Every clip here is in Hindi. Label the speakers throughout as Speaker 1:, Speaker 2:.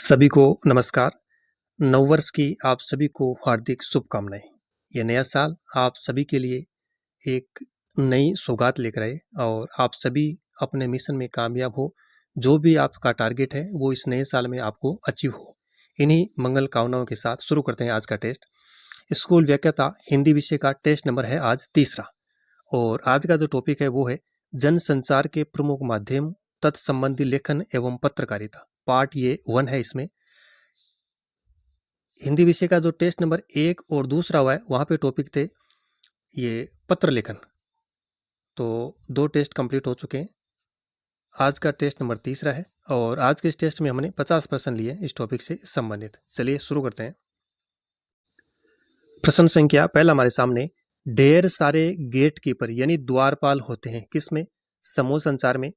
Speaker 1: सभी को नमस्कार। नववर्ष की आप सभी को हार्दिक शुभकामनाएं। ये नया साल आप सभी के लिए एक नई सौगात लेकर आए और आप सभी अपने मिशन में कामयाब हो। जो भी आपका टारगेट है वो इस नए साल में आपको अचीव हो। इन्हीं मंगल कामनाओं के साथ शुरू करते हैं आज का टेस्ट। स्कूल व्याख्याता हिंदी विषय का टेस्ट नंबर है आज तीसरा और आज का जो टॉपिक है वो है जनसंचार के प्रमुख माध्यम तत्संबंधी लेखन एवं पत्रकारिता। पार्ट ये 1 है। इसमें हिंदी विषय का जो टेस्ट नंबर 1 और दूसरा हुआ है वहाँ पे टॉपिक थे ये पत्र लेखन। तो 2 टेस्ट कंप्लीट हो चुके हैं। आज का टेस्ट नंबर तीसरा है और आज के इस टेस्ट में हमने 50 प्रश्न लिए इस टॉपिक से संबंधित। चलिए शुरू करते हैं। प्रश्न संख्या पहला हमारे सामने, ढेर सारे गेट कीपर यानी द्वारपाल होते हैं किसमें? समूह संचार में,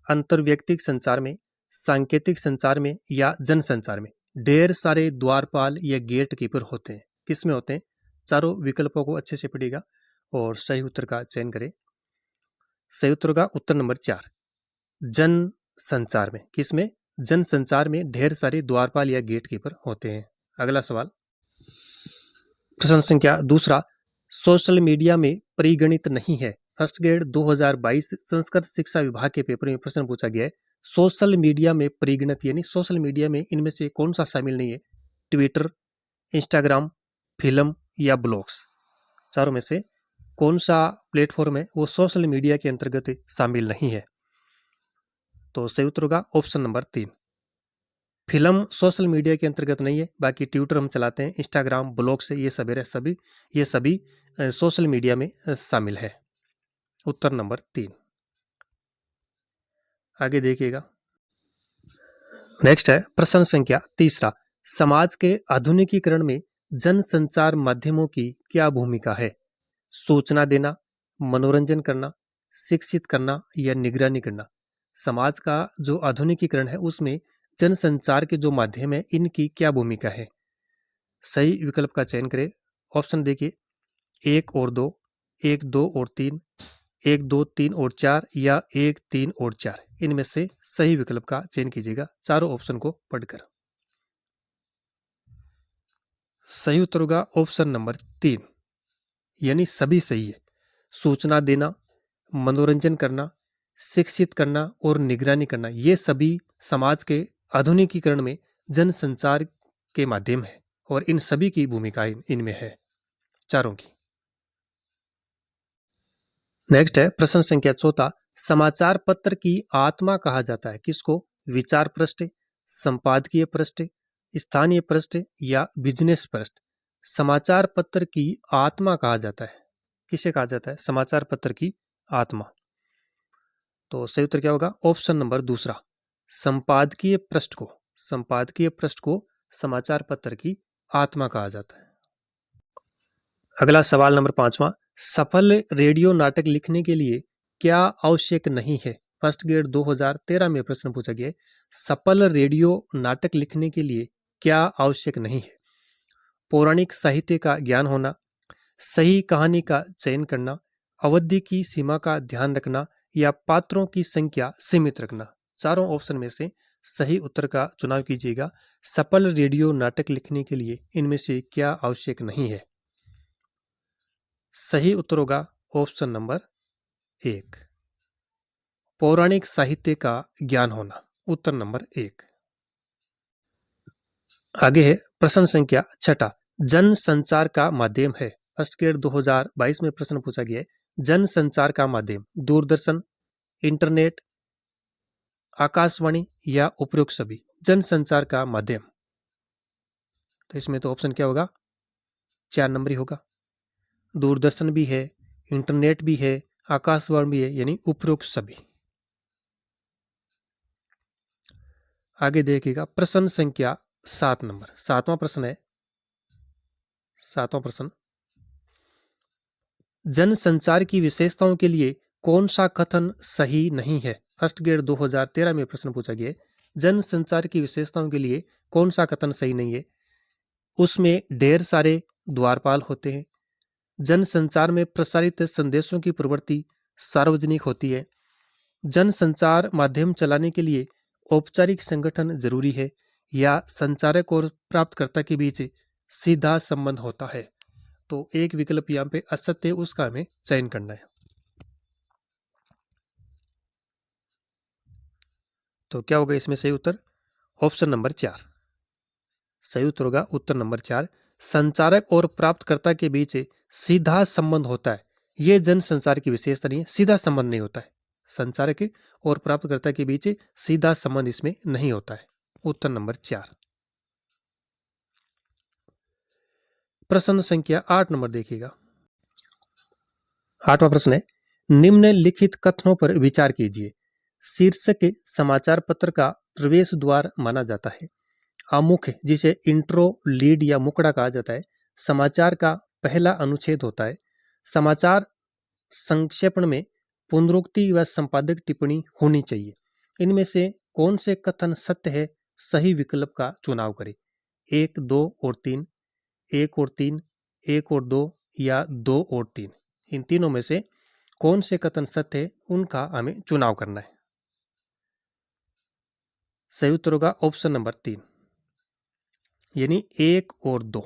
Speaker 1: अंतर्व्यक्तिक संचार में, सांकेतिक संचार में या जनसंचार में। ढेर सारे द्वारपाल या गेट कीपर होते हैं किसमें होते हैं? चारों विकल्पों को अच्छे से पढ़िएगा और सही उत्तर का चयन करें। सही उत्तर का उत्तर नंबर 4 जन संचार में। किसमें? जन संचार में ढेर सारे द्वारपाल या गेट कीपर होते हैं। अगला सवाल, प्रश्न संख्या दूसरा, सोशल मीडिया में परिगणित नहीं है। फर्स्ट ग्रेड 2022 संस्कृत शिक्षा विभाग के पेपर में प्रश्न पूछा गया है, सोशल मीडिया में परिगणित यानी सोशल मीडिया में इनमें से कौन सा शामिल नहीं है? ट्विटर, इंस्टाग्राम, फिल्म या ब्लॉग्स। चारों में से कौन सा प्लेटफॉर्म है वो सोशल मीडिया के अंतर्गत शामिल नहीं है? तो सही उत्तर होगा option number 3। Film social media के अंतर्गत नहीं है, बाकी ट्विटर हम चलाते हैं, इंस्टाग्राम, ब्लॉग से ये सभी सोशल मीडिया में शामिल है। उत्तर नंबर 3। आगे देखिएगा। नेक्स्ट है प्रश्न संख्या तीसरा, समाज के आधुनिकीकरण में जनसंचार माध्यमों की क्या भूमिका है? सूचना देना, मनोरंजन करना, शिक्षित करना या निगरानी करना। समाज का जो आधुनिकीकरण है उसमें जनसंचार के जो माध्यम है इनकी क्या भूमिका है? सही विकल्प का चयन करें। ऑप्शन देखिए, 1 और 2, 1, 2 और 3, 1, 2, 3 और 4 या 1, 3 और 4। इनमें से सही विकल्प का चयन कीजिएगा चारों ऑप्शन को पढ़कर। सही उत्तर होगा ऑप्शन नंबर 3 यानी सभी सही है। सूचना देना, मनोरंजन करना, शिक्षित करना और निगरानी करना, ये सभी समाज के आधुनिकीकरण में जनसंचार के माध्यम है और इन सभी की भूमिका इनमें है, चारों की। नेक्स्ट है प्रश्न संख्या चौथा, समाचार पत्र की आत्मा कहा जाता है किसको? विचार पृष्ठ, संपादकीय पृष्ठ, स्थानीय पृष्ठ या बिजनेस पृष्ठ। समाचार पत्र की आत्मा कहा जाता है, किसे कहा जाता है समाचार पत्र की आत्मा? तो सही उत्तर क्या होगा? ऑप्शन नंबर दूसरा, संपादकीय पृष्ठ को। संपादकीय पृष्ठ को समाचार पत्र की आत्मा कहा जाता है। अगला सवाल नंबर 5वां, सफल रेडियो नाटक लिखने के लिए क्या आवश्यक नहीं है? फर्स्ट ग्रेड 2013 में प्रश्न पूछा गया है, सफल रेडियो नाटक लिखने के लिए क्या आवश्यक नहीं है? पौराणिक साहित्य का ज्ञान होना, सही कहानी का चयन करना, अवधि की सीमा का ध्यान रखना या पात्रों की संख्या सीमित रखना। चारों ऑप्शन में से सही उत्तर का चुनाव कीजिएगा। सफल रेडियो नाटक लिखने के लिए इनमें से क्या आवश्यक नहीं है? सही उत्तर होगा ऑप्शन नंबर 1, पौराणिक साहित्य का ज्ञान होना। उत्तर नंबर 1। आगे है प्रश्न संख्या 6, जन संचार का माध्यम है। फर्स्ट ग्रेड 2022 में प्रश्न पूछा गया है, जन संचार का माध्यम दूरदर्शन, इंटरनेट, आकाशवाणी या उपरोक्त सभी। जन संचार का माध्यम, तो इसमें तो ऑप्शन क्या होगा? 4 नंबर ही होगा। दूरदर्शन भी है, इंटरनेट भी है, आकाशवाणी भी है, यानी उपरोक्त सभी। आगे देखिएगा प्रश्न संख्या 7 नंबर, 7वां प्रश्न है। 7वां प्रश्न, जनसंचार की विशेषताओं के लिए कौन सा कथन सही नहीं है? फर्स्ट ग्रेड 2013 में प्रश्न पूछा गया है, जनसंचार की विशेषताओं के लिए कौन सा कथन सही नहीं है? उसमें ढेर सारे द्वारपाल होते हैं, जनसंचार में प्रसारित संदेशों की प्रवृत्ति सार्वजनिक होती है, जनसंचार माध्यम चलाने के लिए औपचारिक संगठन जरूरी है, या संचारक और प्राप्तकर्ता के बीच सीधा संबंध होता है। तो एक विकल्प यहाँ पे असत्य है, उसका हमें चयन करना है। तो क्या होगा इसमें सही उत्तर? ऑप्शन नंबर 4 सही उत्तर होगा। उत्तर नंबर 4, संचारक और प्राप्तकर्ता के बीच सीधा संबंध होता है। यह जनसंचार की विशेषता नहीं है, सीधा संबंध नहीं होता है। संचारक और प्राप्तकर्ता के बीच सीधा संबंध इसमें नहीं होता है। उत्तर नंबर 4। प्रश्न संख्या 8 नंबर देखिएगा। 8वां प्रश्न है, निम्नलिखित कथनों पर विचार कीजिए। शीर्षक समाचार पत्र का प्रवेश द्वार माना जाता है। आमुख, जिसे इंट्रो, लीड या मुकड़ा कहा जाता है, समाचार का पहला अनुच्छेद होता है। समाचार संक्षेपण में पुनरुक्ति व संपादक टिप्पणी होनी चाहिए। इनमें से कौन से कथन सत्य है? सही विकल्प का चुनाव करें। 1, 2 और 3, 1 और 3, 1 और 2 या 2 और 3। इन तीनों में से कौन से कथन सत्य है, उनका हमें चुनाव करना है। सही उत्तर होगा ऑप्शन नंबर 3, यानी 1 और 2।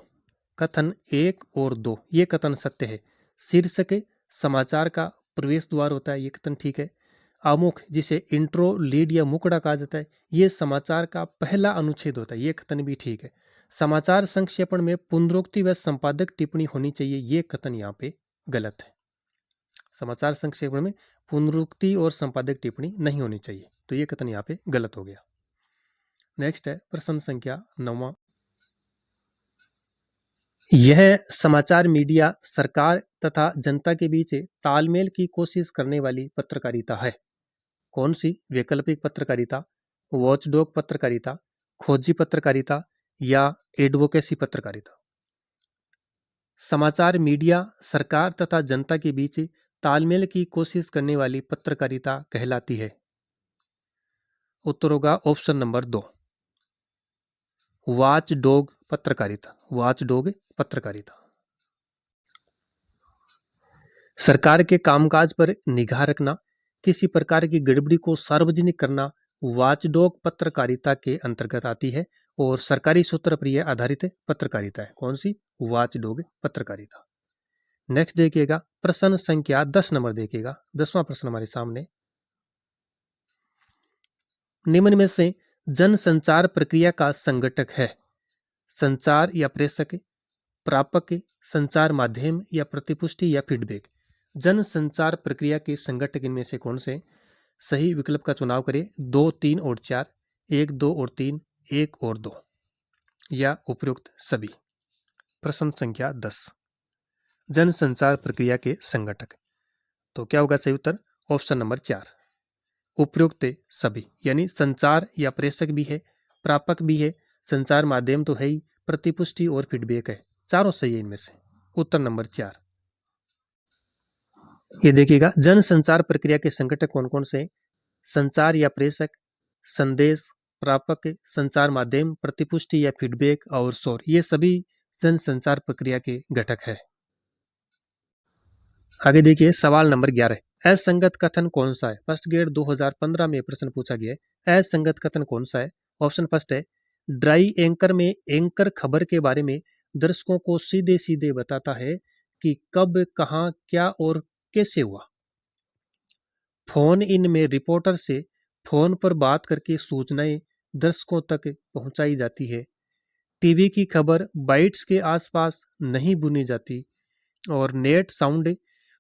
Speaker 1: कथन 1 और 2 ये कथन सत्य है। शीर्षक समाचार का प्रवेश द्वार होता है, ये कथन ठीक है। आमुख, जिसे इंट्रो, लीड या मुकड़ा कहा जाता है, ये समाचार का पहला अनुच्छेद होता है, ये कथन भी ठीक है। समाचार संक्षेपण में पुनरुक्ति व संपादक टिप्पणी होनी चाहिए, ये कथन यहाँ पे गलत है। समाचार संक्षेपण में पुनरुक्ति और संपादक टिप्पणी नहीं होनी चाहिए, तो ये कथन यहाँ पे गलत हो गया। नेक्स्ट है प्रश्न संख्या 9। यह समाचार मीडिया सरकार तथा जनता के बीच तालमेल की कोशिश करने वाली पत्रकारिता है। कौन सी? वैकल्पिक पत्रकारिता, वॉचडॉग पत्रकारिता, खोजी पत्रकारिता या एडवोकेसी पत्रकारिता। समाचार मीडिया सरकार तथा जनता के बीच तालमेल की कोशिश करने वाली पत्रकारिता कहलाती है। उत्तर होगा ऑप्शन नंबर 2, वॉचडॉग पत्रकारिता। वॉचडॉग पत्रकारिता सरकार के कामकाज पर निगाह रखना, किसी प्रकार की गड़बड़ी को सार्वजनिक करना वॉचडॉग पत्रकारिता के अंतर्गत आती है और सरकारी सूत्र पर यह आधारित पत्रकारिता है। कौन सी? वॉचडॉग पत्रकारिता। नेक्स्ट देखिएगा प्रश्न संख्या 10 नंबर देखिएगा। 10वां प्रश्न हमारे सामने, निम्न में से जन संचार प्रक्रिया का संगठक है। संचार या प्रेषक, प्रापक, संचार माध्यम या प्रतिपुष्टि या फीडबैक। जन संचार प्रक्रिया के संगठक इनमें से कौन से? सही विकल्प का चुनाव करें। 2, 3 और 4, 1, 2 और 3, 1 और 2 या उपयुक्त सभी। प्रश्न संख्या 10, जन संचार प्रक्रिया के संगठक। तो क्या होगा सही उत्तर? ऑप्शन नंबर 4, उपयुक्त सभी, यानी संचार या प्रेषक भी है, प्रापक भी है, संचार माध्यम तो है ही, प्रतिपुष्टि और फीडबैक है, चारों सही है इनमें से। उत्तर नंबर 4। ये देखिएगा जन संचार प्रक्रिया के संगठक कौन कौन से? संचार या प्रेषक, संदेश, प्रापक, संचार माध्यम, प्रतिपुष्टि या फीडबैक और शोर, ये सभी जन संचार प्रक्रिया के घटक है। आगे देखिए सवाल नंबर 11, असंगत कथन कौन सा है? फर्स्ट ग्रेड 2015 में प्रश्न पूछा गया है। असंगत कथन कौन सा है? ऑप्शन फर्स्ट है, ड्राई एंकर में एंकर खबर के बारे में दर्शकों को सीधे सीधे बताता है कि कब, कहां, क्या और कैसे हुआ। फोन इन में रिपोर्टर से फोन पर बात करके सूचनाएं दर्शकों तक पहुंचाई जाती है। टीवी की खबर बाइट्स के आसपास नहीं बुनी जाती। और नेट साउंड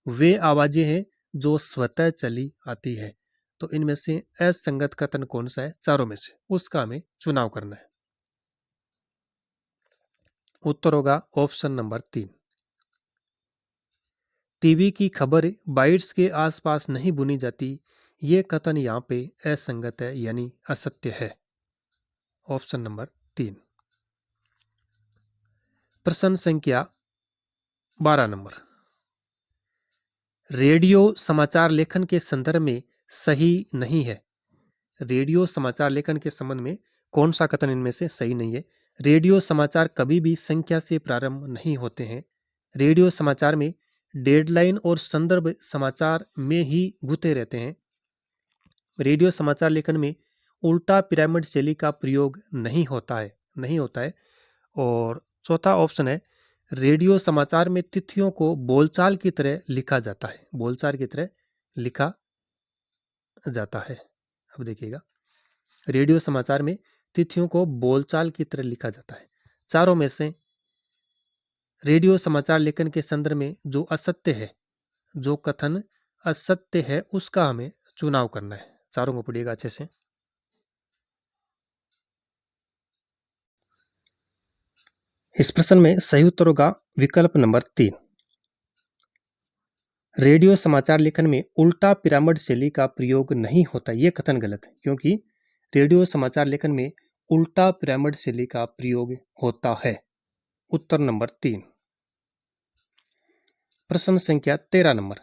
Speaker 1: वे आवाजें हैं जो स्वतः चली आती है। तो इनमें से असंगत कथन कौन सा है? चारों में से, उसका हमें चुनाव करना है। उत्तर होगा ऑप्शन नंबर 3, टीवी की खबर बाइट्स के आसपास नहीं बुनी जाती, ये कथन यहाँ पे असंगत है, यानी असत्य है। Option number 3। प्रश्न संख्या 12 नंबर, रेडियो समाचार लेखन के संदर्भ में सही नहीं है। रेडियो समाचार लेखन के संबंध में कौन सा कथन इनमें से सही नहीं है? रेडियो समाचार कभी भी संख्या से प्रारंभ नहीं होते हैं। रेडियो समाचार में डेडलाइन और संदर्भ समाचार में ही गुथे रहते हैं। रेडियो समाचार लेखन में उल्टा पिरामिड शैली का प्रयोग नहीं होता है। और चौथा ऑप्शन है, रेडियो समाचार में तिथियों को बोलचाल की तरह लिखा जाता है, बोलचाल की तरह लिखा जाता है। अब देखिएगा, रेडियो समाचार में तिथियों को बोलचाल की तरह लिखा जाता है। चारों में से रेडियो समाचार लेखन के संदर्भ में जो असत्य है, जो कथन असत्य है, उसका हमें चुनाव करना है। चारों को पढ़िएगा अच्छे से। इस प्रश्न में सही उत्तर होगा विकल्प नंबर 3। रेडियो समाचार लेखन में उल्टा पिरामिड शैली का प्रयोग नहीं होता, यह कथन गलत है, क्योंकि रेडियो समाचार लेखन में उल्टा पिरामिड शैली का प्रयोग होता है। उत्तर नंबर 3। प्रश्न संख्या 13 नंबर,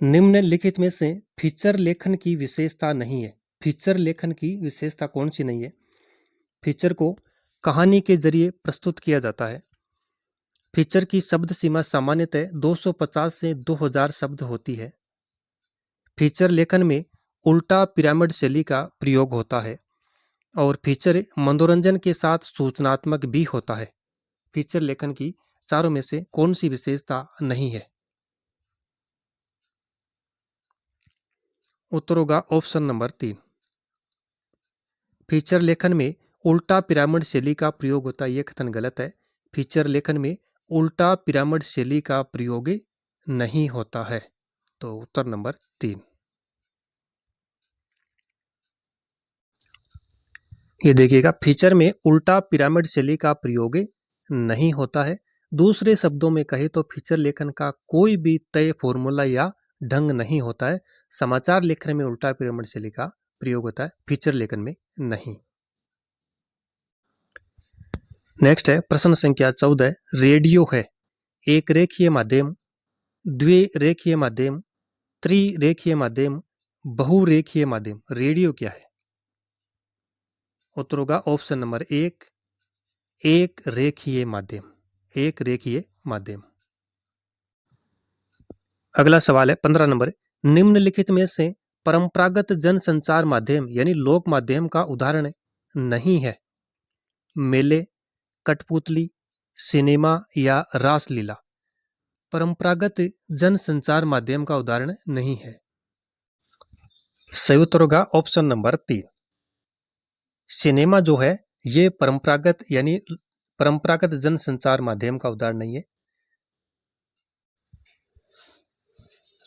Speaker 1: निम्नलिखित में से फीचर लेखन की विशेषता नहीं है। फीचर लेखन की विशेषता कौन सी नहीं है? फीचर को कहानी के जरिए प्रस्तुत किया जाता है। फीचर की शब्द सीमा सामान्यतः 250 से 2000 शब्द होती है। फीचर लेखन में उल्टा पिरामिड शैली का प्रयोग होता है और फीचर मनोरंजन के साथ सूचनात्मक भी होता है। फीचर लेखन की चारों में से कौन सी विशेषता नहीं है? उत्तर होगा ऑप्शन नंबर 3। फीचर लेखन में उल्टा पिरामिड शैली का प्रयोग होता है, यह कथन गलत है। फीचर लेखन में उल्टा पिरामिड शैली का प्रयोग नहीं होता है। तो उत्तर नंबर 3। ये देखिएगा, फीचर में उल्टा पिरामिड शैली का प्रयोग नहीं होता है। दूसरे शब्दों में कहे तो फीचर लेखन का कोई भी तय फॉर्मूला या ढंग नहीं होता है। समाचार लेखन में उल्टा पिरामिड शैली का प्रयोग होता है, फीचर लेखन में नहीं। नेक्स्ट है प्रश्न संख्या 14। रेडियो है एक रेखीय माध्यम, द्विरेखीय माध्यम, त्रिरेखीय माध्यम, बहुरेखीय माध्यम। रेडियो क्या है? उत्तर होगा ऑप्शन नंबर 1, एक रेखीय माध्यम। एक रेखीय माध्यम। अगला सवाल है 15 नंबर, निम्नलिखित में से परंपरागत जनसंचार माध्यम यानी लोक माध्यम का उदाहरण नहीं है। मेले, कठपुतली, सिनेमा या रासलीला। परंपरागत जनसंचार माध्यम का उदाहरण नहीं है। सही उत्तर होगा ऑप्शन नंबर 3। सिनेमा जो है ये परंपरागत यानी परंपरागत जनसंचार माध्यम का उदाहरण नहीं है।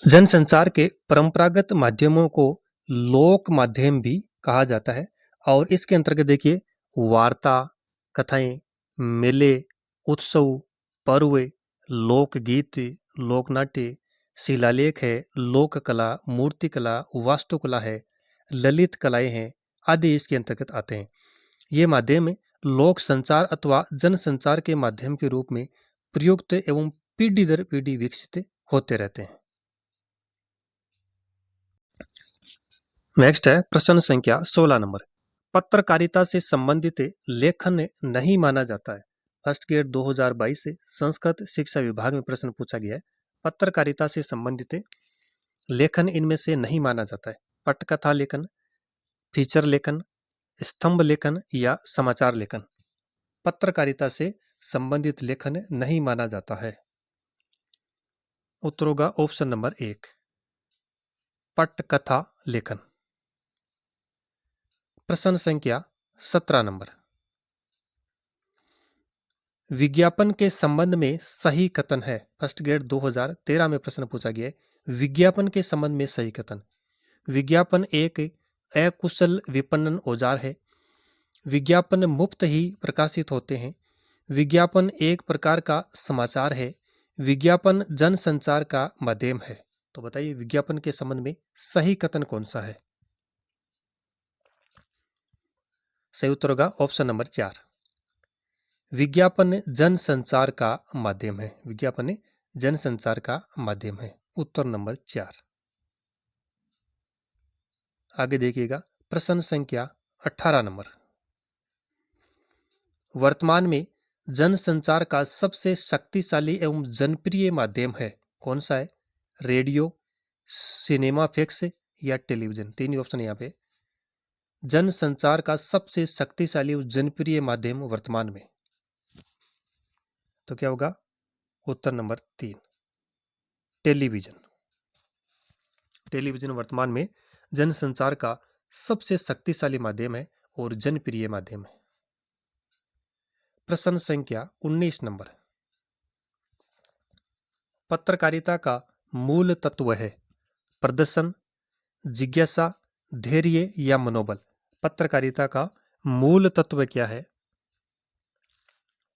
Speaker 1: जनसंचार के परंपरागत माध्यमों को लोक माध्यम भी कहा जाता है और इसके अंतर्गत देखिए, वार्ता, कथाएं, मेले, उत्सव, पर्व, लोकगीत, लोकनाट्य, शिलालेख है, लोक कला, मूर्ति कला, वास्तुकला है, ललित कलाएं हैं आदि इसके अंतर्गत आते हैं। ये माध्यम लोक संचार अथवा जनसंचार के माध्यम के रूप में प्रयुक्त एवं पीढ़ी दर पीढ़ी विकसित होते रहते हैं। नेक्स्ट है प्रश्न संख्या 16 नंबर, पत्रकारिता से संबंधित लेखन नहीं माना जाता है। फर्स्ट ग्रेड 2022 से संस्कृत शिक्षा विभाग में प्रश्न पूछा गया है। पत्रकारिता से संबंधित लेखन इनमें से नहीं माना जाता है। पटकथा लेखन, फीचर लेखन, स्तंभ लेखन या समाचार लेखन। पत्रकारिता से संबंधित लेखन नहीं माना जाता है। उत्तर होगा ऑप्शन नंबर 1, पटकथा लेखन। प्रश्न संख्या 17 नंबर, विज्ञापन के संबंध में सही कथन है। फर्स्ट ग्रेड 2013 में प्रश्न पूछा गया है। विज्ञापन के संबंध में सही कथन। विज्ञापन एक अकुशल विपणन औजार है। विज्ञापन मुफ्त ही प्रकाशित होते हैं। विज्ञापन एक प्रकार का समाचार है। विज्ञापन जनसंचार का माध्यम है। तो बताइए विज्ञापन के संबंध में सही कथन कौन सा है? सही उत्तर होगा ऑप्शन नंबर 4, विज्ञापन जनसंचार का माध्यम है। विज्ञापन जनसंचार का माध्यम है। उत्तर नंबर 4। आगे देखिएगा प्रश्न संख्या 18 नंबर, वर्तमान में जनसंचार का सबसे शक्तिशाली एवं जनप्रिय माध्यम है। कौन सा है? रेडियो, सिनेमा फैक्स या टेलीविजन। तीन ही ऑप्शन यहाँ पे जनसंचार का सबसे शक्तिशाली और जनप्रिय माध्यम वर्तमान में? तो क्या होगा? उत्तर नंबर 3, टेलीविजन। टेलीविजन वर्तमान में जनसंचार का सबसे शक्तिशाली माध्यम है और जनप्रिय माध्यम है। प्रश्न संख्या 19 नंबर, पत्रकारिता का मूल तत्व है प्रदर्शन, जिज्ञासा, धैर्य या मनोबल? पत्रकारिता का मूल तत्व क्या है?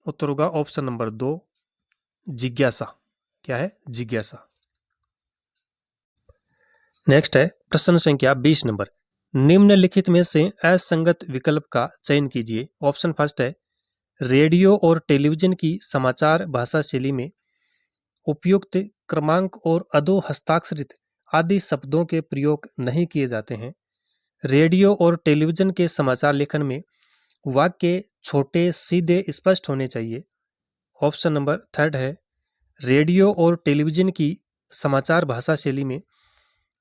Speaker 1: उत्तर होगा ऑप्शन नंबर 2, जिज्ञासा। क्या है? जिज्ञासा। नेक्स्ट है प्रश्न संख्या 20 नंबर, निम्नलिखित में से असंगत विकल्प का चयन कीजिए। ऑप्शन फर्स्ट है, रेडियो और टेलीविजन की समाचार भाषा शैली में उपयुक्त क्रमांक और अधो हस्ताक्षरित आदि शब्दों के प्रयोग नहीं किए जाते हैं। रेडियो और टेलीविजन के समाचार लेखन में वाक्य छोटे, सीधे, स्पष्ट होने चाहिए। ऑप्शन नंबर थर्ड है, रेडियो और टेलीविजन की समाचार भाषा शैली में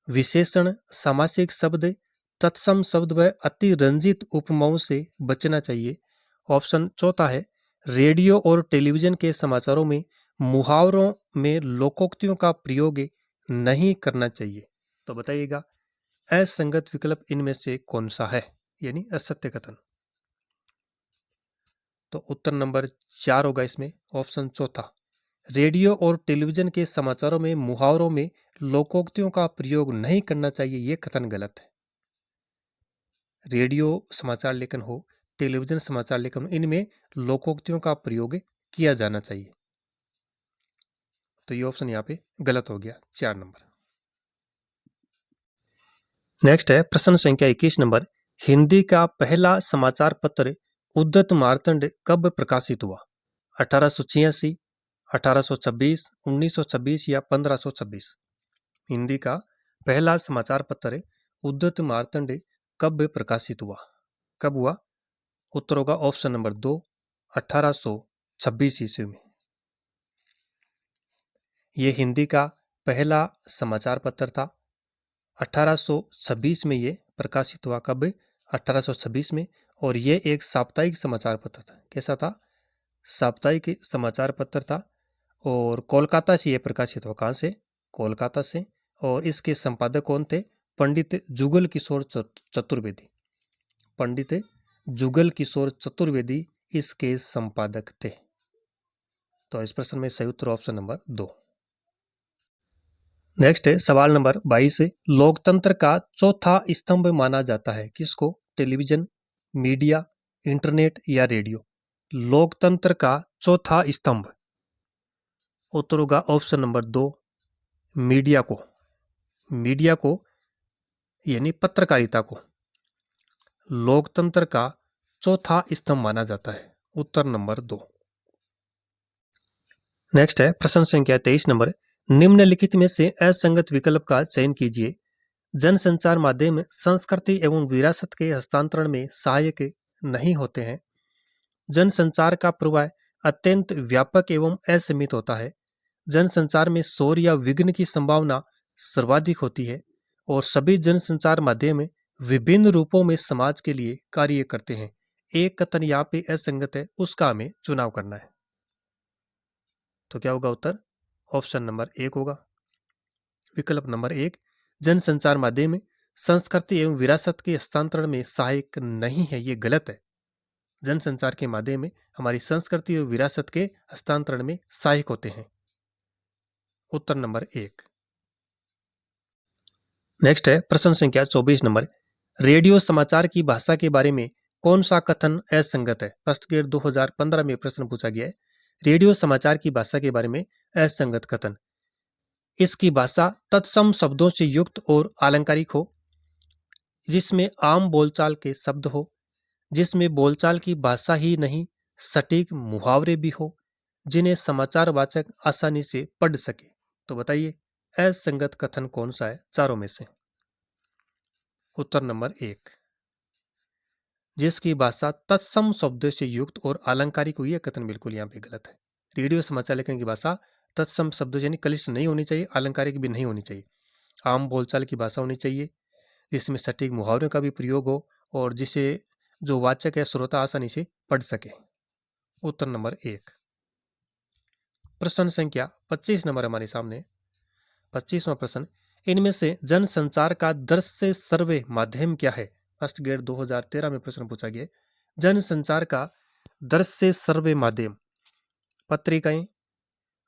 Speaker 1: विशेषण, सामासिक शब्द, तत्सम शब्द व अतिरंजित उपमाओं से बचना चाहिए। ऑप्शन चौथा है, रेडियो और टेलीविजन के समाचारों में मुहावरों में लोकोक्तियों का प्रयोग नहीं करना चाहिए। तो बताइएगा असंगत विकल्प इनमें से कौन सा है, यानी असत्य कथन? तो उत्तर नंबर 4 होगा इसमें, ऑप्शन चौथा। रेडियो और टेलीविजन के समाचारों में मुहावरों में लोकोक्तियों का प्रयोग नहीं करना चाहिए, यह कथन गलत है। रेडियो समाचार लेखन हो, टेलीविजन समाचार लेखन हो, इनमें लोकोक्तियों का प्रयोग किया जाना चाहिए। तो ये ऑप्शन यहाँ पे गलत हो गया, 4 नंबर। नेक्स्ट है प्रश्न संख्या 21 नंबर, हिंदी का पहला समाचार पत्र उद्यत मार्तंड कब प्रकाशित हुआ? 1886, 1826, 1926 या 1526? हिंदी का पहला समाचार पत्र उद्यत मार्तंड कब प्रकाशित हुआ? कब हुआ? उत्तर होगा ऑप्शन नंबर 2, 1826 ईस्वी में। यह हिंदी का पहला समाचार पत्र था। 1826 में ये प्रकाशित हुआ। कब? 1826 में। और ये एक साप्ताहिक समाचार पत्र था। कैसा था? साप्ताहिक समाचार पत्र था और कोलकाता से ये प्रकाशित हुआ। कहाँ से? कोलकाता से। और इसके संपादक कौन थे? पंडित जुगल किशोर चतुर्वेदी। पंडित जुगल किशोर चतुर्वेदी इसके संपादक थे। तो इस प्रश्न में सही उत्तर ऑप्शन नंबर 2। नेक्स्ट है सवाल नंबर 22, लोकतंत्र का चौथा स्तंभ माना जाता है किसको? टेलीविजन, मीडिया, इंटरनेट या रेडियो? लोकतंत्र का चौथा स्तंभ, उत्तर होगा ऑप्शन नंबर 2, मीडिया को। मीडिया को यानी पत्रकारिता को लोकतंत्र का चौथा स्तंभ माना जाता है। उत्तर नंबर 2। नेक्स्ट है प्रश्न संख्या 23 नंबर, निम्नलिखित में से असंगत विकल्प का चयन कीजिए। जनसंचार माध्यम संस्कृति एवं विरासत के हस्तांतरण में सहायक नहीं होते हैं। जनसंचार का प्रवाह अत्यंत व्यापक एवं असीमित होता है। जनसंचार में शोर या विघ्न की संभावना सर्वाधिक होती है और सभी जनसंचार माध्यम विभिन्न रूपों में समाज के लिए कार्य करते हैं। एक कथन यहाँ पे असंगत है, उसका हमें चुनाव करना है। तो क्या होगा उत्तर? ऑप्शन नंबर 1 होगा। विकल्प नंबर 1, जनसंचार माध्यम संस्कृति एवं विरासत के हस्तांतरण में सहायक नहीं है, ये गलत है। जनसंचार के माध्यम में हमारी संस्कृति और विरासत के हस्तांतरण में सहायक होते हैं। उत्तर नंबर 1। नेक्स्ट है प्रश्न संख्या 24 नंबर, रेडियो समाचार की भाषा के बारे में कौन सा कथन असंगत है? फर्स्ट ग्रेड 2015 में प्रश्न पूछा गया है। रेडियो समाचार की भाषा के बारे में असंगत कथन, इसकी भाषा तत्सम शब्दों से युक्त और अलंकारिक हो, जिसमें आम बोलचाल के शब्द हो, जिसमें बोलचाल की भाषा ही नहीं सटीक मुहावरे भी हो, जिन्हें समाचार वाचक आसानी से पढ़ सके। तो बताइए असंगत कथन कौन सा है चारों में से? उत्तर नंबर 1, जिसकी भाषा तत्सम शब्दों से युक्त और अलंकारिक हो, यह कथन बिल्कुल यहाँ पे गलत है। रेडियो समाचार लेखन की भाषा तत्सम शब्दों यानी क्लिष्ट नहीं होनी चाहिए, अलंकारिक भी नहीं होनी चाहिए। आम बोलचाल की भाषा होनी चाहिए जिसमें सटीक मुहावरों का भी प्रयोग हो और जिसे जो वाचक है श्रोता आसानी से पढ़ सके। उत्तर नंबर 1। प्रश्न संख्या 25 नंबर हमारे सामने। 25वां प्रश्न, इनमें से जनसंचार का दृश्य सर्वे माध्यम क्या है? फर्स्ट ग्रेड 2013 में प्रश्न पूछा गया। जनसंचार का दृश्य सर्वे माध्यम पत्रिकाएं,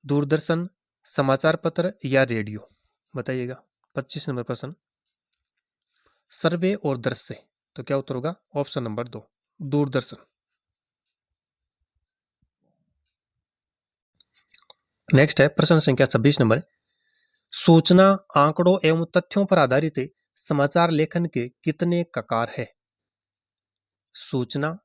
Speaker 1: दूरदर्शन, समाचार पत्र या रेडियो? बताइएगा। 25 नंबर प्रश्न, सर्वे और दृश्य, तो क्या उत्तर होगा? Option number 2, Doordarshan. नेक्स्ट है प्रश्न संख्या 26 नंबर, सूचना, आंकड़ों एवं तथ्यों पर आधारित समाचार लेखन के कितने प्रकार है? सूचना,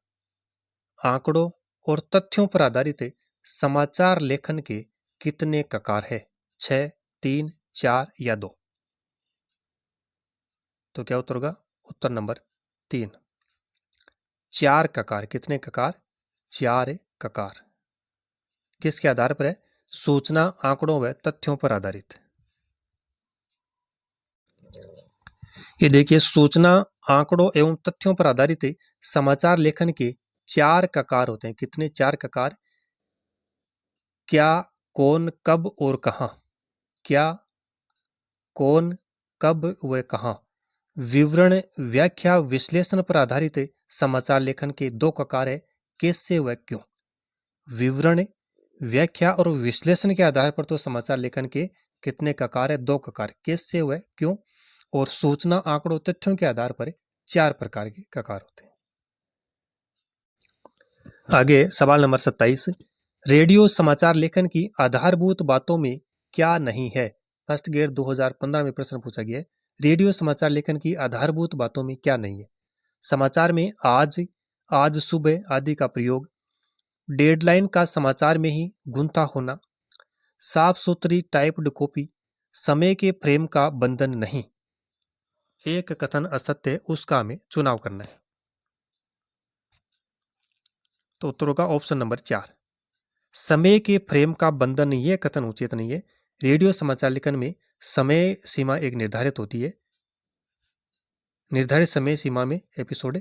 Speaker 1: आंकड़ों और तथ्यों पर आधारित समाचार लेखन के कितने प्रकार है? 6, 3, 4 या 2? तो क्या उत्तर होगा? उत्तर नंबर 3, 4 ककार। कितने ककार? 4 ककार। किसके आधार पर है? सूचना, आंकड़ों व तथ्यों पर आधारित। ये देखिए, सूचना, आंकड़ों एवं तथ्यों पर आधारित समाचार लेखन के 4 ककार होते हैं। कितने? 4 ककार। क्या, कौन, कब और कहां? क्या, कौन, कब व कहां? विवरण, व्याख्या, विश्लेषण पर आधारित समाचार लेखन के 2 प्रकार है। कैसे व क्यों? विवरण, व्याख्या और विश्लेषण के आधार पर तो समाचार लेखन के कितने प्रकार है? 2 प्रकार। कैसे व क्यों? और सूचना, आंकड़ों, तथ्यों के आधार पर 4 प्रकार के प्रकार होते हैं। आगे सवाल नंबर 27, रेडियो समाचार लेखन की आधारभूत बातों में क्या नहीं है? फर्स्ट ग्रेड 2015 में प्रश्न पूछा गया है। रेडियो समाचार लेखन की आधारभूत बातों में क्या नहीं है? समाचार में आज, आज सुबह आदि का प्रयोग, डेडलाइन का समाचार में ही गुंथा होना, साफ सुथरी टाइप्ड कॉपी, समय के फ्रेम का बंधन नहीं। एक कथन असत्य है, उसका हमें चुनाव करना है। तो उत्तर होगा ऑप्शन नंबर 4, समय के फ्रेम का बंधन। यह कथन उचित नहीं है। रेडियो समाचार लेखन में समय सीमा एक निर्धारित होती है। निर्धारित समय सीमा में एपिसोड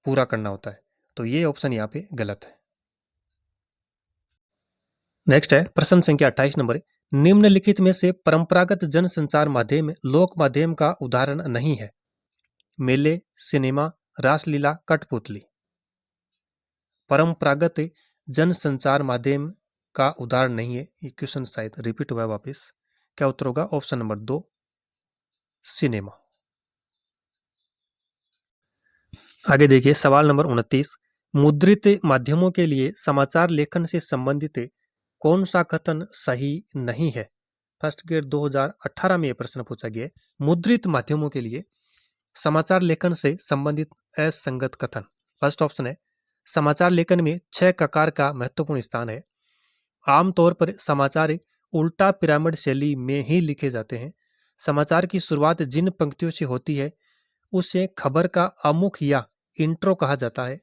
Speaker 1: पूरा करना होता है। तो ये ऑप्शन यहाँ पे गलत है। नेक्स्ट है प्रश्न संख्या 28 नंबर, निम्नलिखित में से परंपरागत जनसंचार माध्यम लोक माध्यम का उदाहरण नहीं है? मेले, सिनेमा, रासलीला, कठपुतली। परंपरागत जनसंचार माध्यम का उदाहरण नहीं है। ये क्वेश्चन शायद रिपीट हुआ वापस। क्या उत्तर होगा? Option number 2, cinema. आगे देखिए सवाल नंबर 29, मुद्रित माध्यमों के लिए समाचार लेखन से संबंधित कौन सा कथन सही नहीं है? फर्स्ट ग्रेड 2018 में यह प्रश्न पूछा गया है। मुद्रित माध्यमों के लिए समाचार लेखन से संबंधित असंगत कथन। फर्स्ट ऑप्शन है, समाचार लेखन में 6 ककार का महत्वपूर्ण स्थान है। आमतौर पर समाचार उल्टा पिरामिड शैली में ही लिखे जाते हैं। समाचार की शुरुआत जिन पंक्तियों से होती है उसे खबर का आमुख या इंट्रो कहा जाता है,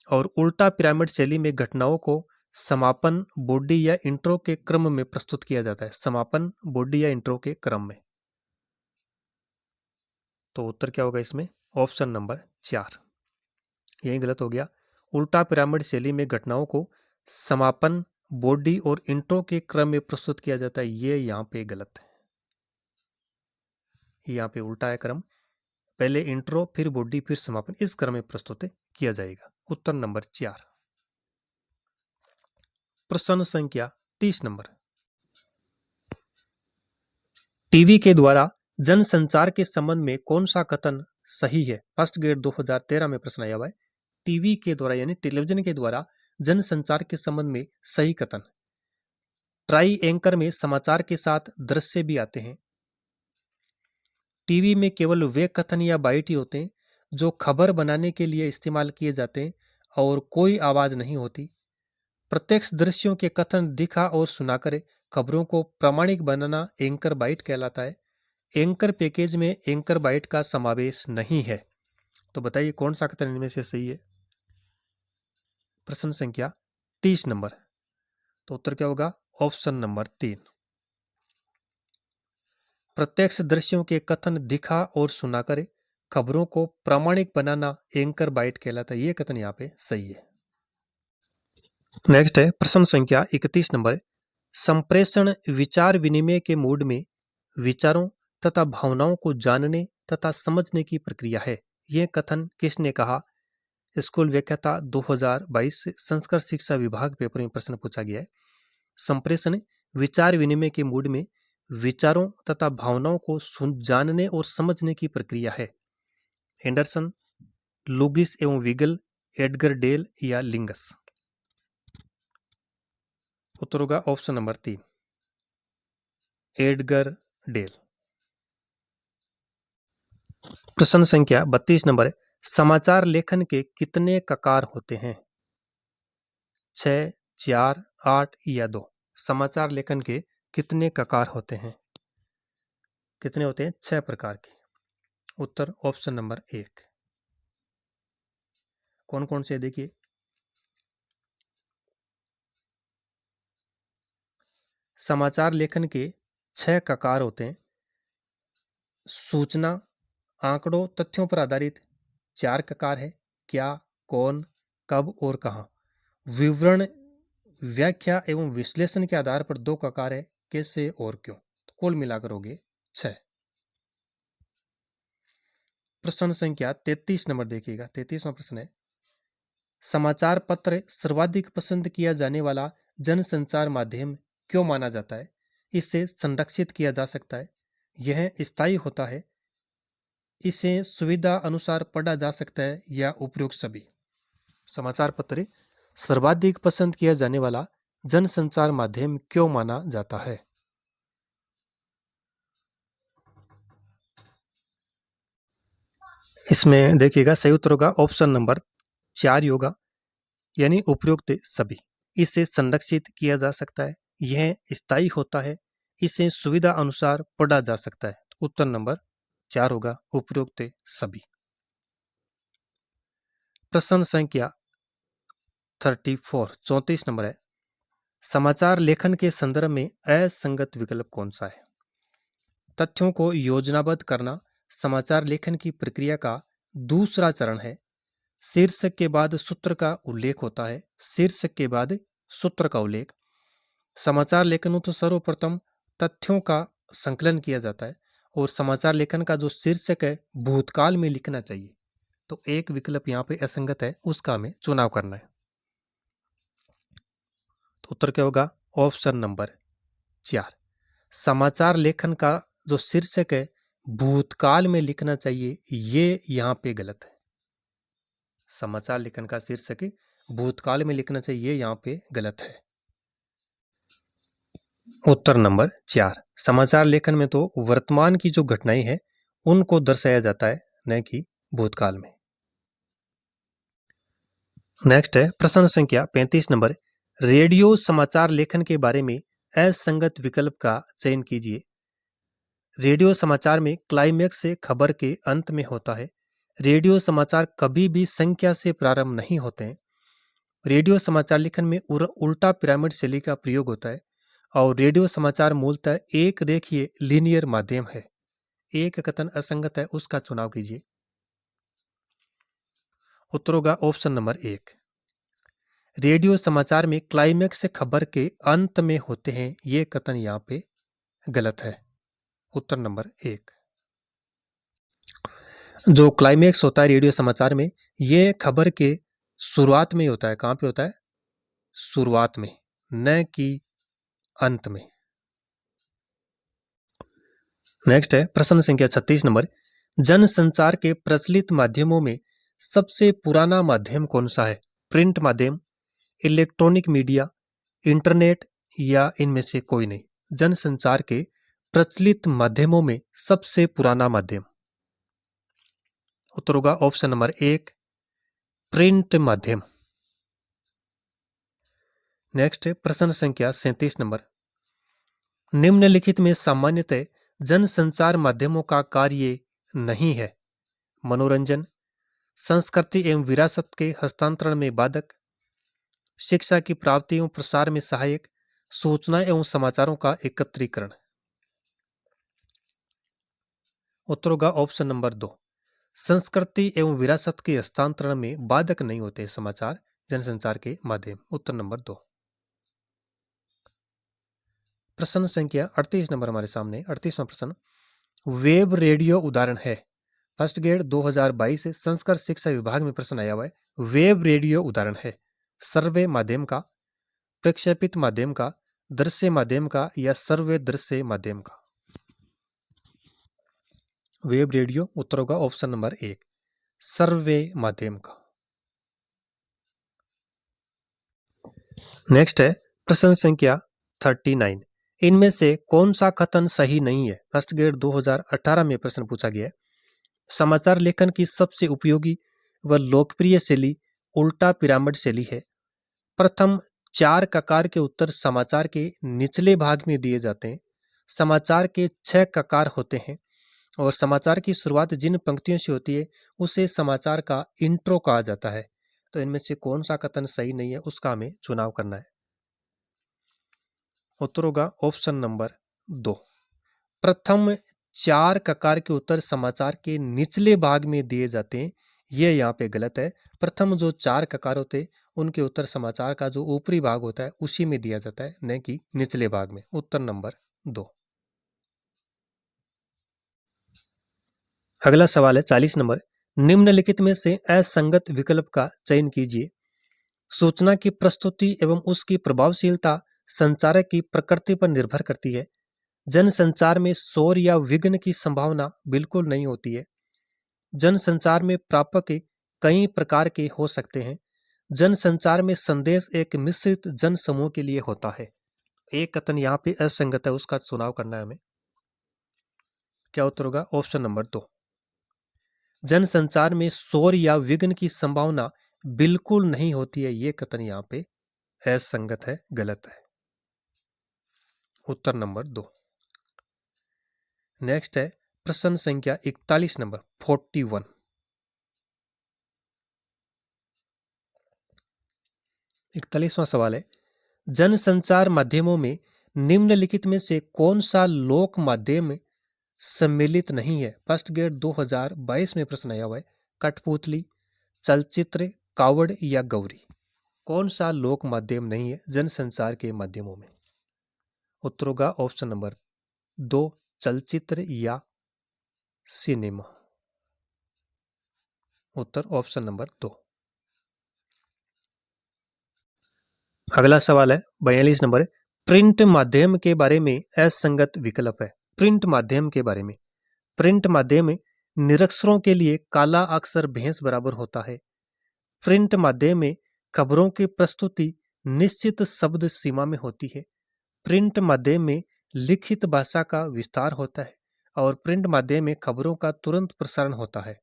Speaker 1: और उल्टा पिरामिड शैली में घटनाओं को समापन, बॉडी या इंट्रो के क्रम में प्रस्तुत किया जाता है। समापन, बॉडी या इंट्रो के क्रम में। तो उत्तर क्या होगा इसमें? ऑप्शन नंबर 4, यही गलत हो गया। उल्टा पिरामिड शैली में घटनाओं को समापन, बॉडी और इंट्रो के क्रम में प्रस्तुत किया जाता है। ये यहाँ पे गलत है। यहाँ पे उल्टा है क्रम, पहले इंट्रो, फिर बॉडी, फिर समापन, इस क्रम में प्रस्तुत किया जाएगा। उत्तर नंबर 4। प्रश्न संख्या 30 नंबर, टीवी के द्वारा जनसंचार के संबंध में कौन सा कथन सही है? फर्स्ट ग्रेड 2013 में प्रश्न आया हुआ है। टीवी के द्वारा यानी टेलीविजन के द्वारा जनसंचार के संबंध में सही कथन। ट्राई एंकर में समाचार के साथ दृश्य भी आते हैं। टीवी में केवल वे कथन या बाइट ही होते हैं जो खबर बनाने के लिए इस्तेमाल किए जाते हैं और कोई आवाज नहीं होती। प्रत्यक्ष दृश्यों के कथन दिखा और सुनाकर खबरों को प्रामाणिक बनाना एंकर बाइट कहलाता है। एंकर पैकेज में एंकर बाइट का समावेश नहीं है। तो बताइए कौन सा कथन इनमें से सही है? प्रश्न संख्या 30 नंबर। तो उत्तर क्या होगा? ऑप्शन नंबर 3, प्रत्यक्ष दृश्यों के कथन दिखा और सुनाकर खबरों को प्रामाणिक बनाना एंकर बाइट कहलाता है। ये कथन यहाँ पे सही है। नेक्स्ट है प्रश्न संख्या 31 नंबर। संप्रेषण विचार विनिमय के मूड में विचारों तथा भावनाओं को जानने तथा समझने की प्रक्रिया है। यह कथन किसने कहा? स्कूल व्याख्याता 2022 संस्कृत शिक्षा विभाग पेपर में प्रश्न पूछा गया है। संप्रेषण विचार विनिमय के मूड में विचारों तथा भावनाओं को जानने और समझने की प्रक्रिया है। एंडरसन, लुगिस एवं विगल, एडगर डेल या लिंगस? उत्तर होगा ऑप्शन नंबर 3, एडगर डेल। प्रश्न संख्या 32 नंबर। समाचार लेखन के कितने ककार होते हैं? 6, 4, 8 या 2? समाचार लेखन के कितने ककार होते हैं? कितने होते हैं? 6 प्रकार के। उत्तर ऑप्शन नंबर 1। कौन कौन से देखिए। समाचार लेखन के 6 ककार होते हैं। सूचना, आंकड़ों, तथ्यों पर आधारित 4 ककार है। क्या, कौन, कब और कहां। विवरण, व्याख्या एवं विश्लेषण के आधार पर 2 ककार है। कैसे और क्यों। तो कुल मिलाकर हो गए 6। प्रश्न संख्या 33 नंबर देखिएगा। 33वां प्रश्न है, समाचार पत्र सर्वाधिक पसंद किया जाने वाला जनसंचार माध्यम क्यों माना जाता है? इसे संरक्षित किया जा सकता है, यह स्थायी होता है, इसे सुविधा अनुसार पढ़ा जा सकता है या उपयुक्त सभी। समाचार पत्र सर्वाधिक पसंद किया जाने वाला जनसंचार माध्यम क्यों माना जाता है? इसमें देखिएगा सही उत्तर होगा ऑप्शन नंबर 4 होगा, यानी उपयुक्त सभी। इसे संरक्षित किया जा सकता है, यह स्थायी होता है, इसे सुविधा अनुसार पढ़ा जा सकता है। उत्तर नंबर 4 होगा, उपयुक्त सभी। प्रश्न संख्या 34 नंबर है, समाचार लेखन के संदर्भ में असंगत विकल्प कौन सा है? तथ्यों को योजनाबद्ध करना समाचार लेखन की प्रक्रिया का दूसरा चरण है। शीर्षक के बाद सूत्र का उल्लेख होता है। शीर्षक के बाद सूत्र का उल्लेख। समाचार लेखन में तो सर्वप्रथम तथ्यों का संकलन किया जाता है और समाचार लेखन का जो शीर्षक है भूतकाल में लिखना चाहिए। तो एक विकल्प यहाँ पे असंगत है, उसका हमें चुनाव करना है। तो उत्तर क्या होगा? Option number 4। समाचार लेखन का जो शीर्षक है भूतकाल में लिखना चाहिए, ये यहाँ पे गलत है। समाचार लेखन का शीर्षक भूतकाल में लिखना चाहिए, ये यहाँ पे गलत है। उत्तर नंबर 4। समाचार लेखन में तो वर्तमान की जो घटनाएं हैं उनको दर्शाया जाता है, न कि भूतकाल में। नेक्स्ट है प्रश्न संख्या 35 नंबर। रेडियो समाचार लेखन के बारे में असंगत विकल्प का चयन कीजिए। रेडियो समाचार में क्लाइमैक्स से खबर के अंत में होता है। रेडियो समाचार कभी भी संख्या से प्रारंभ नहीं होते हैं। रेडियो समाचार लेखन में उल्टा पिरामिड शैली का प्रयोग होता है और रेडियो समाचार मूलतः एक रेखीय लीनियर माध्यम है। एक कथन असंगत है, उसका चुनाव कीजिए। उत्तर होगा ऑप्शन नंबर 1। रेडियो समाचार में क्लाइमैक्स से खबर के अंत में होते हैं, ये कथन यहाँ पे गलत है। उत्तर नंबर 1। जो क्लाइमैक्स होता है रेडियो समाचार में, ये खबर के शुरुआत में होता है। कहां पे होता है? शुरुआत में, न कि अंत में। नेक्स्ट है प्रश्न संख्या 36 नंबर। जनसंचार के प्रचलित माध्यमों में सबसे पुराना माध्यम कौन सा है? प्रिंट माध्यम, इलेक्ट्रॉनिक मीडिया, इंटरनेट या इनमें से कोई नहीं। जनसंचार के प्रचलित माध्यमों में सबसे पुराना माध्यम। उत्तर होगा ऑप्शन नंबर 1, प्रिंट माध्यम। नेक्स्ट है प्रश्न संख्या 37 नंबर। निम्नलिखित में सामान्यतः जनसंचार माध्यमों का कार्य नहीं है। मनोरंजन, संस्कृति एवं विरासत के हस्तांतरण में बाधक, शिक्षा की प्राप्ति एवं प्रसार में सहायक, सूचना एवं समाचारों का एकत्रीकरण। उत्तर होगा ऑप्शन नंबर 2, संस्कृति एवं विरासत के हस्तांतरण में बाधक नहीं होते समाचार जनसंचार के माध्यम। उत्तर नंबर 2। प्रश्न संख्या 38 नंबर हमारे सामने। 38वां प्रश्न, वेब रेडियो उदाहरण है। फर्स्ट ग्रेड 2022 संस्कृत शिक्षा विभाग में प्रश्न आया हुआ है। वेब रेडियो उदाहरण है सर्वे माध्यम का, प्रक्षेपित माध्यम का, दृश्य माध्यम का या सर्वे दृश्य माध्यम का। वेब रेडियो उत्तर होगा ऑप्शन नंबर 1 सर्वे माध्यम का। नेक्स्ट है प्रश्न संख्या 39, इनमें से कौन सा कथन सही नहीं है। फर्स्ट ग्रेड 2018 में प्रश्न पूछा गया है। समाचार लेखन की सबसे उपयोगी व लोकप्रिय शैली उल्टा पिरामिड शैली है। प्रथम 4 ककार के उत्तर समाचार के निचले भाग में दिए जाते हैं। समाचार के 6 ककार होते हैं और समाचार की शुरुआत जिन पंक्तियों से होती है उसे समाचार का इंट्रो कहा जाता है। तो इनमें से कौन सा कथन सही नहीं है उसका हमें चुनाव करना है। उत्तर होगा ऑप्शन नंबर 2 प्रथम 4 ककार के उत्तर समाचार के निचले भाग में दिए जाते हैं। ये यहाँ पे गलत है। प्रथम जो 4 ककार होते हैं उनके उत्तर समाचार का जो ऊपरी भाग होता है उसी में दिया जाता है, न कि निचले भाग में। उत्तर नंबर 2। अगला सवाल है 40 नंबर, निम्नलिखित में से असंगत विकल्प का चयन कीजिए। सूचना की प्रस्तुति एवं उसकी प्रभावशीलता संचारक की प्रकृति पर निर्भर करती है। जनसंचार में शोर या विघ्न की संभावना बिल्कुल नहीं होती है। जनसंचार में प्रापक कई प्रकार के हो सकते हैं। जनसंचार में संदेश एक मिश्रित जन समूह के लिए होता है। एक कथन यहाँ पे असंगत है, उसका चुनाव करना है हमें। क्या उत्तर होगा ऑप्शन नंबर 2 जनसंचार में शोर या विघ्न की संभावना बिल्कुल नहीं होती है। ये कथन यहाँ पे असंगत है, गलत है। उत्तर नंबर 2। नेक्स्ट है प्रश्न संख्या 41 नंबर 41। 41वां सवाल है, जनसंचार माध्यमों में निम्नलिखित में से कौन सा लोक माध्यम सम्मिलित नहीं है। फर्स्ट ग्रेड 2022 में प्रश्न आया हुआ है। कठपुतली, चलचित्र, कावड़ या गौरी। कौन सा लोक माध्यम नहीं है जनसंचार के माध्यमों में। उत्तर होगा ऑप्शन नंबर 2 चलचित्र या सिनेमा। उत्तर ऑप्शन नंबर 2। अगला सवाल है 42 नंबर, प्रिंट माध्यम के बारे में असंगत विकल्प है। प्रिंट माध्यम के बारे में, प्रिंट माध्यम में निरक्षरों के लिए काला अक्षर भैंस बराबर होता है। प्रिंट माध्यम में खबरों की प्रस्तुति निश्चित शब्द सीमा में होती है। प्रिंट माध्यम में लिखित भाषा का विस्तार होता है और प्रिंट माध्यम में खबरों का तुरंत प्रसारण होता है।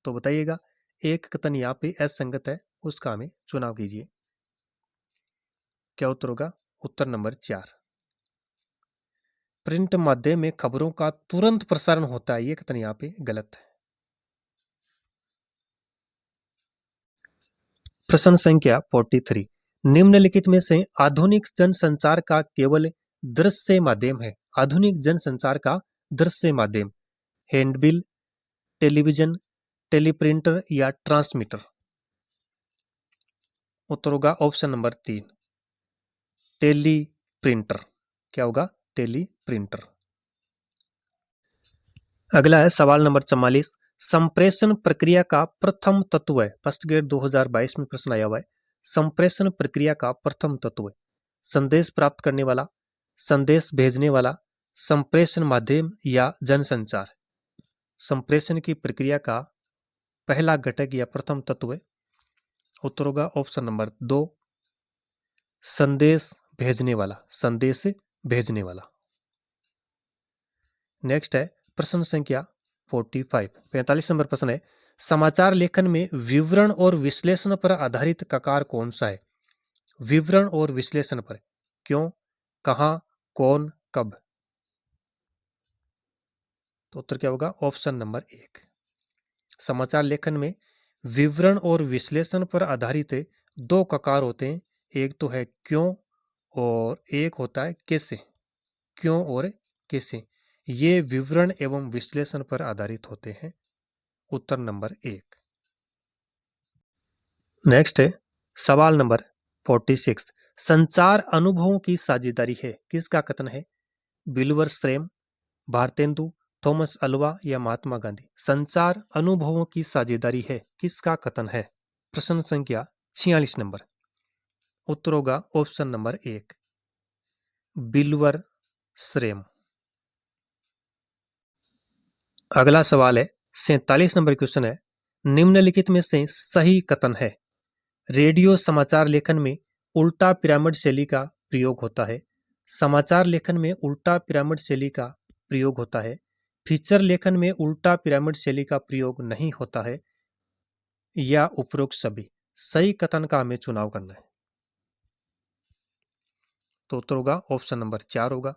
Speaker 1: तो बताइएगा एक कथन यहाँ पे असंगत है, उसका हमें चुनाव कीजिए। क्या उत्तर होगा उत्तर नंबर 4 प्रिंट माध्यम में खबरों का तुरंत प्रसारण होता है। ये कथन यहाँ पे गलत है। प्रश्न संख्या 43, निम्नलिखित में से आधुनिक जनसंचार का केवल दृश्य माध्यम है। आधुनिक जनसंचार का दृश्य माध्यम हैंडबिल, टेलीविजन, टेलीप्रिंटर या ट्रांसमीटर। उत्तर होगा ऑप्शन नंबर 3 टेलीप्रिंटर। क्या होगा टेलीप्रिंटर। अगला है सवाल नंबर 44, संप्रेषण प्रक्रिया का प्रथम तत्व है। फर्स्ट ग्रेड 2022 में प्रश्न आया हुआ है। संप्रेषण प्रक्रिया का प्रथम तत्व है संदेश प्राप्त करने वाला, संदेश भेजने वाला, संप्रेषण माध्यम या जनसंचार। संप्रेषण की प्रक्रिया का पहला घटक या प्रथम तत्व है। उत्तर होगा ऑप्शन नंबर 2 संदेश भेजने वाला, संदेश भेजने वाला। नेक्स्ट है प्रश्न संख्या 45 नंबर प्रश्न है, समाचार लेखन में विवरण और विश्लेषण पर आधारित ककार कौन सा है। विवरण और विश्लेषण पर, क्यों, कहां, कौन, कब। तो उत्तर क्या होगा ऑप्शन नंबर 1 समाचार लेखन में विवरण और विश्लेषण पर आधारित 2 ककार होते हैं। एक तो है क्यों और एक होता है कैसे। क्यों और कैसे ये विवरण एवं विश्लेषण पर आधारित होते हैं। उत्तर नंबर 1। नेक्स्ट है सवाल नंबर 46। संचार अनुभवों की साझेदारी है, किसका कथन है? विल्बर स्ट्रैम, भारतेंदु, थॉमस अल्वा या महात्मा गांधी? संचार अनुभवों की साझेदारी है, किसका कथन है? प्रश्न संख्या 46 नंबर। उत्तर होगा ऑप्शन नंबर 1, विल्बर स्ट्रैम। अगला सवाल है 47 नंबर क्वेश्चन है, निम्नलिखित में से सही कथन है? रेडियो समाचार लेखन में उल्टा पिरामिड शैली का प्रयोग होता है। समाचार लेखन में उल्टा पिरामिड शैली का प्रयोग होता है। फीचर लेखन में उल्टा पिरामिड शैली का प्रयोग नहीं होता है, या उपरोक्त सभी। सही कथन का हमें चुनाव करना है। तो उत्तर होगा ऑप्शन नंबर 4 होगा।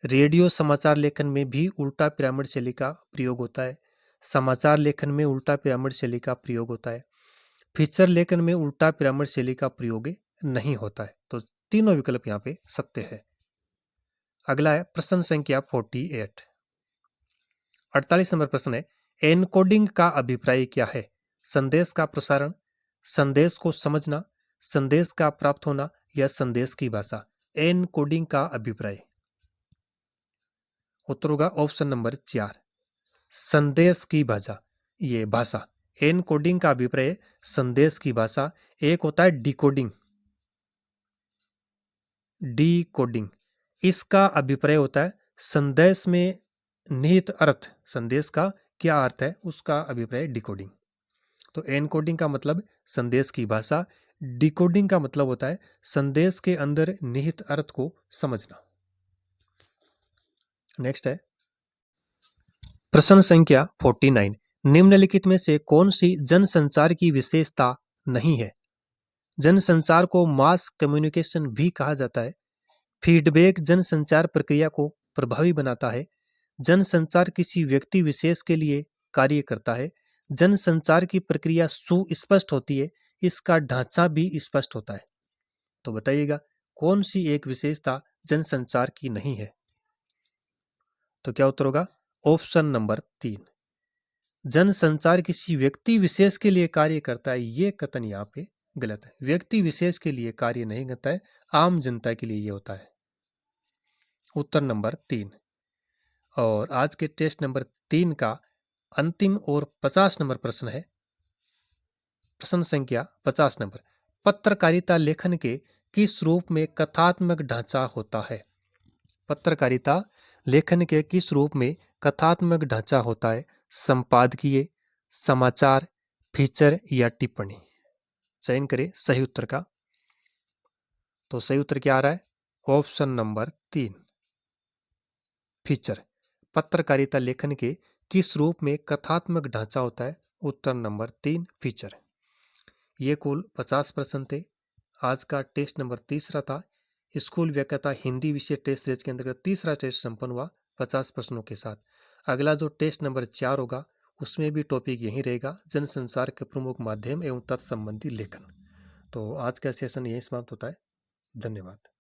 Speaker 1: रेडियो समाचार लेखन में भी उल्टा पिरामिड शैली का प्रयोग होता है। समाचार लेखन में उल्टा पिरामिड शैली का प्रयोग होता है। फीचर लेखन में उल्टा पिरामिड शैली का प्रयोग नहीं होता है। तो तीनों विकल्प यहाँ पे सत्य है। अगला है प्रश्न संख्या 48। 48 नंबर प्रश्न है, एनकोडिंग का अभिप्राय क्या है? संदेश का प्रसारण, संदेश को समझना, संदेश का प्राप्त होना या संदेश की भाषा? एनकोडिंग का अभिप्राय। उत्तर होगा ऑप्शन नंबर 4, संदेश की भाषा। ये भाषा एनकोडिंग का अभिप्राय संदेश की भाषा। एक होता है डिकोडिंग, डिकोडिंग इसका अभिप्राय होता है संदेश में निहित अर्थ, संदेश का क्या अर्थ है उसका अभिप्राय डिकोडिंग। तो एनकोडिंग का मतलब संदेश की भाषा, डिकोडिंग का मतलब होता है संदेश के अंदर निहित अर्थ को समझना। नेक्स्ट है प्रश्न संख्या 49। निम्नलिखित में से कौन सी जनसंचार की विशेषता नहीं है? जनसंचार को मास कम्युनिकेशन भी कहा जाता है। फीडबैक जनसंचार प्रक्रिया को प्रभावी बनाता है। जनसंचार किसी व्यक्ति विशेष के लिए कार्य करता है। जनसंचार की प्रक्रिया सुस्पष्ट होती है, इसका ढांचा भी स्पष्ट होता है। तो बताइएगा कौन सी एक विशेषता जनसंचार की नहीं है? तो क्या उत्तर होगा? ऑप्शन नंबर 3, जनसंचार किसी व्यक्ति विशेष के लिए कार्य करता है। ये कथन यहाँ पे गलत है। व्यक्ति विशेष के लिए कार्य नहीं करता है, आम जनता के लिए ये होता है। उत्तर नंबर 3। और आज के टेस्ट नंबर 3 का अंतिम और 50 नंबर प्रश्न है। प्रश्न संख्या 50 नंबर, पत्रकारिता लेखन के किस रूप में कथात्मक ढांचा होता है? पत्रकारिता लेखन के किस रूप में कथात्मक ढांचा होता है? संपादकीय, समाचार, फीचर या टिप्पणी? चयन करें सही उत्तर का। तो सही उत्तर क्या आ रहा है? Option number 3, feature. पत्रकारिता लेखन के किस रूप में कथात्मक ढांचा होता है? उत्तर नंबर 3, फीचर। ये कुल 50 प्रश्न थे। आज का टेस्ट नंबर 3 था। स्कूल व्याख्याता हिंदी विषय टेस्ट सीरीज के अंतर्गत तीसरा टेस्ट संपन्न हुआ 50 प्रश्नों के साथ। अगला जो टेस्ट नंबर 4 होगा उसमें भी टॉपिक यही रहेगा, जनसंचार के प्रमुख माध्यम एवं तत्संबंधी लेखन। तो आज का सेशन यही समाप्त होता है। धन्यवाद।